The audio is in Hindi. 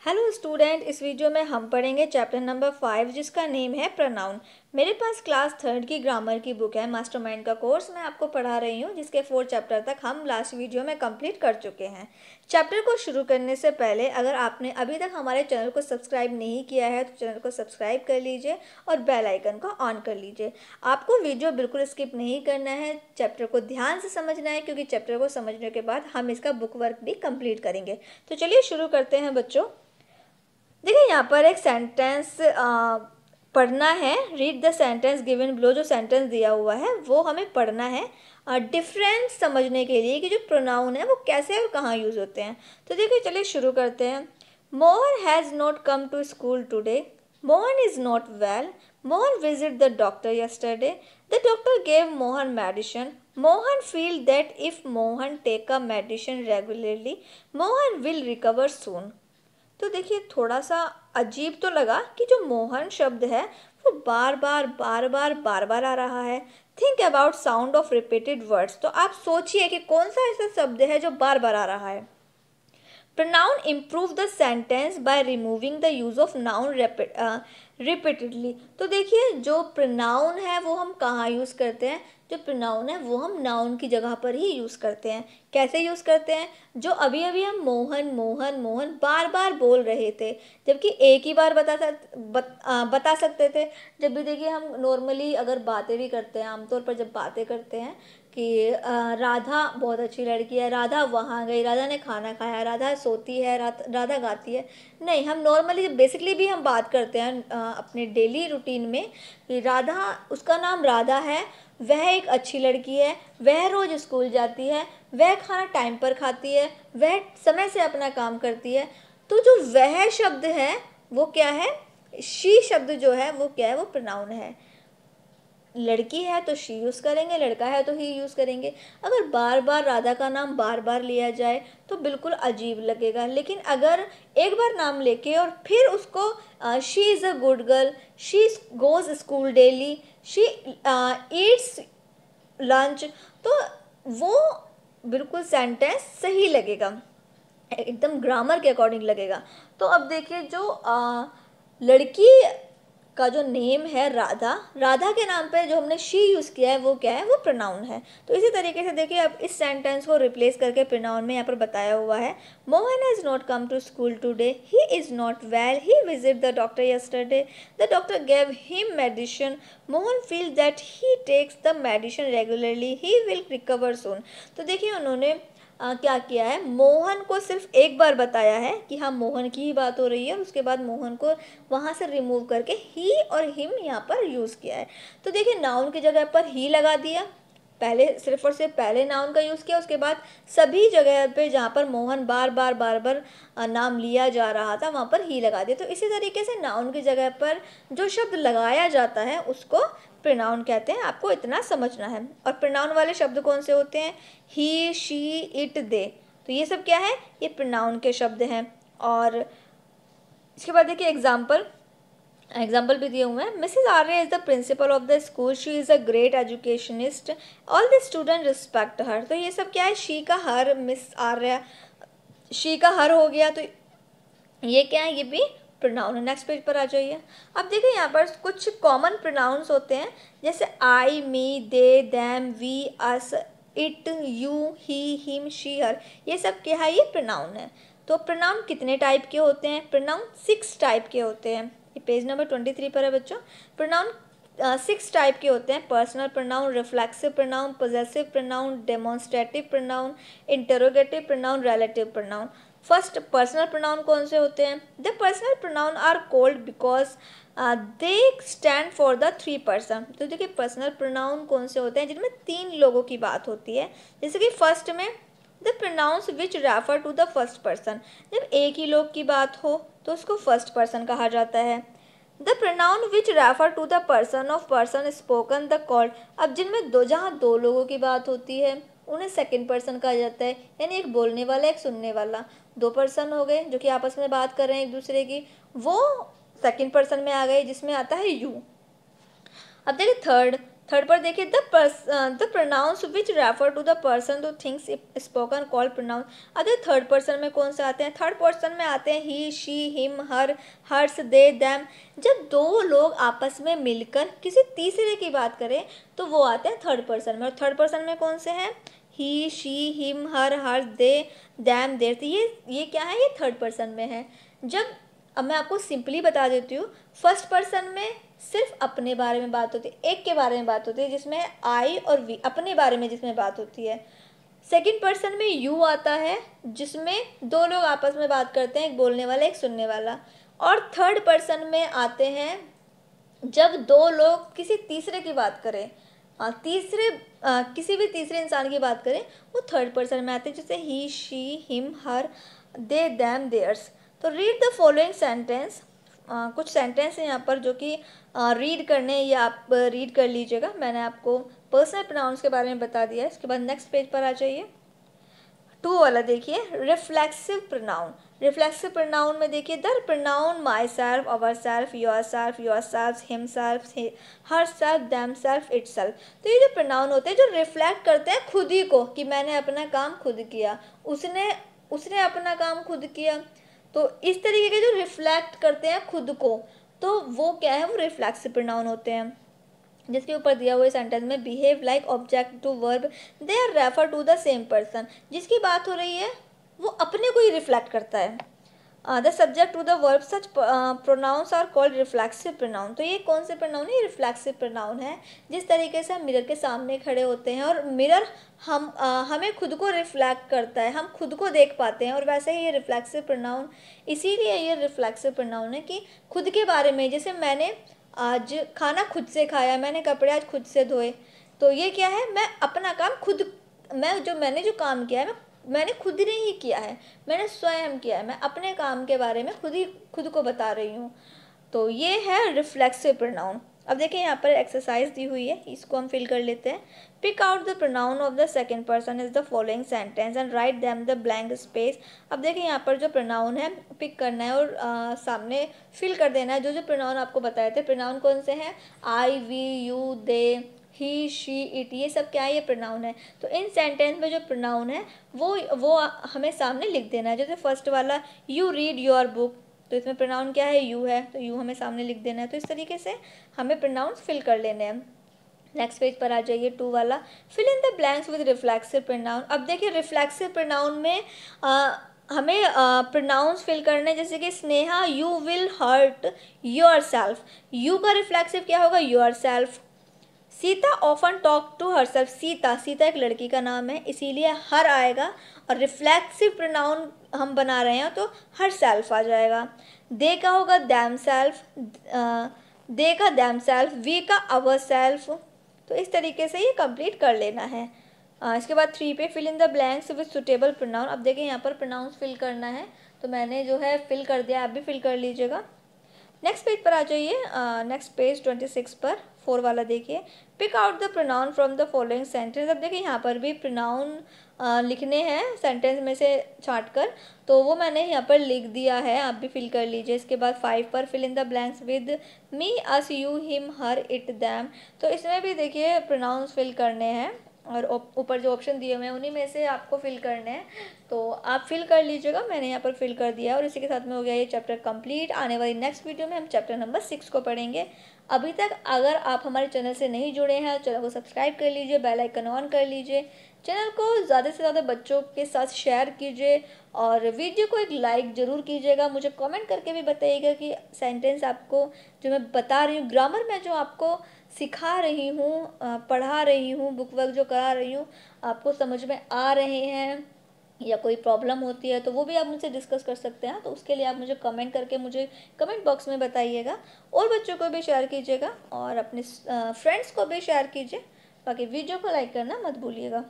हेलो स्टूडेंट, इस वीडियो में हम पढ़ेंगे चैप्टर नंबर 5 जिसका नेम है प्रोनाउन। मेरे पास क्लास 3 की ग्रामर की बुक है, मास्टरमाइंड का कोर्स मैं आपको पढ़ा रही हूँ, जिसके 4 चैप्टर तक हम लास्ट वीडियो में कंप्लीट कर चुके हैं। चैप्टर को शुरू करने से पहले अगर आपने अभी तक हमारे चैनल को सब्सक्राइब नहीं किया है तो चैनल को सब्सक्राइब कर लीजिए और बेल आइकन को ऑन कर लीजिए। आपको वीडियो बिल्कुल स्किप नहीं करना है, चैप्टर को ध्यान से समझना है, क्योंकि चैप्टर को समझने के बाद हम इसका बुक वर्क भी कंप्लीट करेंगे। तो चलिए शुरू करते हैं बच्चों। देखिए यहाँ पर एक सेंटेंस पढ़ना है। Read the sentence given below. जो सेंटेंस दिया हुआ है वो हमें पढ़ना है डिफरेंस समझने के लिए कि जो प्रोनाउन है वो कैसे और कहाँ यूज़ होते हैं। तो देखिए चलिए शुरू करते हैं। Mohan has not come to school today. Mohan is not well. Mohan visit the doctor yesterday. The doctor gave Mohan medicine. Mohan feel that if Mohan take a medicine regularly, Mohan will recover soon. तो देखिए थोड़ा सा अजीब तो लगा कि जो मोहन शब्द है वो बार बार आ रहा है। Think about sound of repeated words. तो आप सोचिए कि कौन सा ऐसा शब्द है जो बार बार आ रहा है। Pronoun improve the sentence by removing the use of noun repeatedly. तो देखिए जो pronoun है वो हम कहाँ यूज़ करते हैं। जो pronoun है वो हम noun की जगह पर ही यूज़ करते हैं। कैसे यूज़ करते हैं? जो अभी अभी हम मोहन मोहन मोहन बार बार बोल रहे थे, जबकि एक ही बार बता सकते थे। जब भी देखिए हम नॉर्मली अगर बातें भी करते हैं, आमतौर पर जब बातें करते हैं कि राधा बहुत अच्छी लड़की है, राधा वहाँ गई, राधा ने खाना खाया, राधा सोती है, राधा गाती है। नहीं, हम नॉर्मली बेसिकली भी हम बात करते हैं अपने डेली रूटीन में कि राधा, उसका नाम राधा है, वह एक अच्छी लड़की है, वह रोज़ स्कूल जाती है, वह खाना टाइम पर खाती है, वह समय से अपना काम करती है। तो जो वह शब्द है वो क्या है? शी शब्द जो है वो क्या है? वो प्रोनाउन है। लड़की है तो शी यूज़ करेंगे, लड़का है तो ही यूज़ करेंगे। अगर बार बार राधा का नाम बार बार लिया जाए तो बिल्कुल अजीब लगेगा, लेकिन अगर एक बार नाम लेके और फिर उसको she is a good girl, she goes school daily, she Yeats lunch, तो वो बिल्कुल सेंटेंस सही लगेगा, एकदम ग्रामर के अकॉर्डिंग लगेगा। तो अब देखिए जो लड़की का जो नेम है राधा, राधा के नाम पे जो हमने शी यूज़ किया है वो क्या है? वो प्रोनाउन है। तो इसी तरीके से देखिए अब इस सेंटेंस को रिप्लेस करके प्रोनाउन में यहाँ पर बताया हुआ है। Mohan has not come to school today, he is not well, he visit the doctor yesterday, the doctor gave him medicine, Mohan feel that he takes the medicine regularly, he will recover soon. तो देखिए उन्होंने क्या किया है, मोहन को सिर्फ एक बार बताया है कि हाँ मोहन की ही बात हो रही है, और उसके बाद मोहन को वहाँ से रिमूव करके ही और हिम यहाँ पर यूज़ किया है। तो देखिए नाउन की जगह पर ही लगा दिया, पहले सिर्फ और सिर्फ पहले नाउन का यूज़ किया, उसके बाद सभी जगह पे जहाँ पर मोहन बार बार नाम लिया जा रहा था वहाँ पर ही लगा दिया। तो इसी तरीके से नाउन की जगह पर जो शब्द लगाया जाता है उसको प्रोनाउन कहते हैं, आपको इतना समझना है। और प्रोनाउन वाले शब्द कौन से होते हैं? ही, शी, इट, दे। तो ये सब क्या है? ये प्रोनाउन के शब्द हैं। और इसके बाद देखिए एग्जाम्पल भी दिए हुए हैं। Mrs Arya is the principal of the school, she is a great educationist, all the student respect her. तो ये सब क्या है? शी का हर, मिस आर्या, शी का हर हो गया, तो ये क्या है? ये भी प्रोनाउन है। नेक्स्ट पेज पर आ जाइए। अब देखिए यहाँ पर कुछ कॉमन प्रोनाउंस होते हैं, जैसे I, me, they, them, we, us, it, you, he, him, she, her. ये सब क्या है? ये प्रोनाउन है। तो प्रोनाउन कितने टाइप के होते हैं? प्रोनाउन 6 टाइप के होते हैं। ये पेज नंबर 23 पर है बच्चों। प्रोनाउन 6 टाइप के होते हैं। Personal pronoun, reflexive pronoun, possessive pronoun, demonstrative pronoun, interrogative pronoun, relative pronoun. First personal pronoun कौन से होते हैं? The personal pronoun are called because they stand for the 3 person. तो देखिए पर्सनल प्रोनाउन कौन से होते हैं? जिनमें 3 लोगों की बात होती है। जैसे कि फर्स्ट में the pronouns which refer to the first person. जब एक ही लोग की बात हो तो उसको फर्स्ट पर्सन कहा जाता है। The pronoun which refer to the person of person spoken the called. अब जिनमें जहाँ 2 लोगों की बात होती है उन्हें सेकंड पर्सन कहा जाता है, यानी एक बोलने वाला एक सुनने वाला। 2 पर्सन हो गए जो कि आपस में बात कर रहे हैं एक दूसरे की, वो सेकंड पर्सन में आ गए जिसमें आता है यू। अब देखिए थर्ड, थर्ड पर देखिए the pronouns which refer to the person to things spoken called pronouns. अगर थर्ड पर्सन में कौन से आते हैं, थर्ड पर्सन में आते हैं he, she, him, her, hers, they, them. जब दो लोग आपस में मिलकर किसी तीसरे की बात करें तो वो आते हैं थर्ड पर्सन में। और थर्ड पर्सन में कौन से हैं, he, she, him, her, hers, they, them, their. तो ये क्या है, ये थर्ड पर्सन में है। अब मैं आपको सिंपली बता देती हूँ, फर्स्ट पर्सन में सिर्फ अपने बारे में बात होती है, एक के बारे में बात होती है जिसमें आई और वी, अपने बारे में जिसमें बात होती है। सेकंड पर्सन में यू आता है जिसमें दो लोग आपस में बात करते हैं, एक बोलने वाला एक सुनने वाला। और थर्ड पर्सन में आते हैं जब दो लोग किसी तीसरे की बात करें, किसी भी तीसरे इंसान की बात करें, वो थर्ड पर्सन में आते हैं, जैसे he, she, him, her, they, them, theirs. तो रीड द फॉलोइंग सेंटेंस। कुछ सेंटेंस हैं यहाँ पर जो कि रीड करने, या आप रीड कर लीजिएगा। मैंने आपको पर्सनल प्रोनाउंस के बारे में बता दिया है। इसके बाद नेक्स्ट पेज पर आ जाइए। 2 वाला देखिए, रिफ्लेक्सिव प्रोनाउन। रिफ्लेक्सिव प्रोनाउन में देखिए, the pronoun my self, our self, your self, him self, her self, them self, it self. तो ये जो प्रोनाउन होते हैं जो रिफ्लेक्ट करते हैं खुद ही को, कि मैंने अपना काम खुद किया, उसने अपना काम खुद किया। तो इस तरीके के जो रिफ्लेक्ट करते हैं खुद को, तो वो क्या है, वो रिफ्लेक्सिव प्रोनाउन होते हैं। जिसके ऊपर दिया हुआ सेंटेंस में behave like object to verb, they are refer to the same person. जिसकी बात हो रही है वो अपने को ही रिफ्लेक्ट करता है। The subject to the verb, such pronouns are called reflexive pronoun. तो ये कौन से प्रोनाउन है, ये रिफ्लेक्सिव प्रोनाउन है। जिस तरीके से हम मिरर के सामने खड़े होते हैं और मिरर हमें खुद को रिफ्लेक्ट करता है, हम खुद को देख पाते हैं, और वैसे ही ये रिफ्लेक्सिव प्रोनाउन, इसीलिए ये रिफ्लेक्सिव प्रोनाउन है कि खुद के बारे में, जैसे मैंने आज खाना खुद से खाया, मैंने कपड़े आज खुद से धोए, तो ये क्या है, मैं अपना काम खुद, मैंने जो काम किया है मैंने खुद ने ही किया है, मैंने स्वयं किया है, मैं अपने काम के बारे में खुद को बता रही हूँ। तो ये है रिफ्लेक्सिव प्रोनाउन। अब देखिए यहाँ पर एक्सरसाइज दी हुई है, इसको हम फिल कर लेते हैं। Pick out the pronoun of the second person is the following sentence and write them the blank space. अब देखिए यहाँ पर जो प्रोनाउन है पिक करना है और सामने फिल कर देना है। जो प्रोनाउन आपको बताए थे, प्रोनाउन कौन से हैं, I, we, you, they, he, she, it, ये सब क्या है, ये प्रोनाउन है। तो इन सेंटेंस में जो प्रोनाउन है वो हमें सामने लिख देना है। जैसे फर्स्ट वाला, यू रीड योर बुक, तो इसमें प्रोनाउन क्या है, यू है, तो यू हमें सामने लिख देना है। तो इस तरीके से हमें प्रोनाउंस फिल कर लेने हैं। नेक्स्ट पेज पर आ जाइए, 2 वाला, fill in the blanks with reflexive pronoun. अब देखिए रिफ्लेक्सिव प्रोनाउन में हमें प्रोनाउंस फिल करने, जैसे कि Sneha, you will hurt yourself, you का रिफ्लेक्सिव क्या होगा, yourself. Sita often talk to herself, Sita एक लड़की का नाम है, इसीलिए हर आएगा, और रिफ्लेक्सिव प्रोनाउन हम बना रहे हैं तो हर सेल्फ आ जाएगा। दे का होगा दैम सेल्फ, दे का दैम सेल्फ, वी का अवर सेल्फ। तो इस तरीके से ये कंप्लीट कर लेना है। इसके बाद 3 पे fill in the blanks with suitable pronoun. अब देखिए यहाँ पर प्रोनाउंस फिल करना है, तो मैंने जो है फिल कर दिया, आप भी फिल कर लीजिएगा। नेक्स्ट पेज पर आ जाइए, नेक्स्ट पेज 26 पर 4 वाला देखिए, pick out the pronoun from the following sentence. अब देखिए यहाँ पर भी प्रोनाउन लिखने हैं सेंटेंस में से छांट कर, तो वो मैंने यहाँ पर लिख दिया है, आप भी फिल कर लीजिए। इसके बाद 5 पर fill in the blanks with me, us, you, him, her, it, them. तो इसमें भी देखिए प्रोनाउंस फिल करने हैं, और ऊपर जो ऑप्शन दिए हुए हैं उन्हीं में से आपको फिल करने हैं, तो आप फिल कर लीजिएगा। मैंने यहाँ पर फिल कर दिया, और इसी के साथ में हो गया ये चैप्टर कंप्लीट। आने वाली नेक्स्ट वीडियो में हम चैप्टर नंबर 6 को पढ़ेंगे। अभी तक अगर आप हमारे चैनल से नहीं जुड़े हैं, चैनल को सब्सक्राइब कर लीजिए, बेल आइकन ऑन कर लीजिए, चैनल को ज़्यादा से ज़्यादा बच्चों के साथ शेयर कीजिए, और वीडियो को एक लाइक ज़रूर कीजिएगा। मुझे कमेंट करके भी बताइएगा कि सेंटेंस आपको जो मैं बता रही हूँ, ग्रामर में जो आपको सिखा रही हूँ, पढ़ा रही हूँ, बुक वर्क जो करा रही हूँ, आपको समझ में आ रहे हैं, या कोई प्रॉब्लम होती है तो वो भी आप मुझसे डिस्कस कर सकते हैं। तो उसके लिए आप मुझे कमेंट करके मुझे कमेंट बॉक्स में बताइएगा, और बच्चों को भी शेयर कीजिएगा, और अपने फ्रेंड्स को भी शेयर कीजिए। बाकी वीडियो को लाइक करना मत भूलिएगा।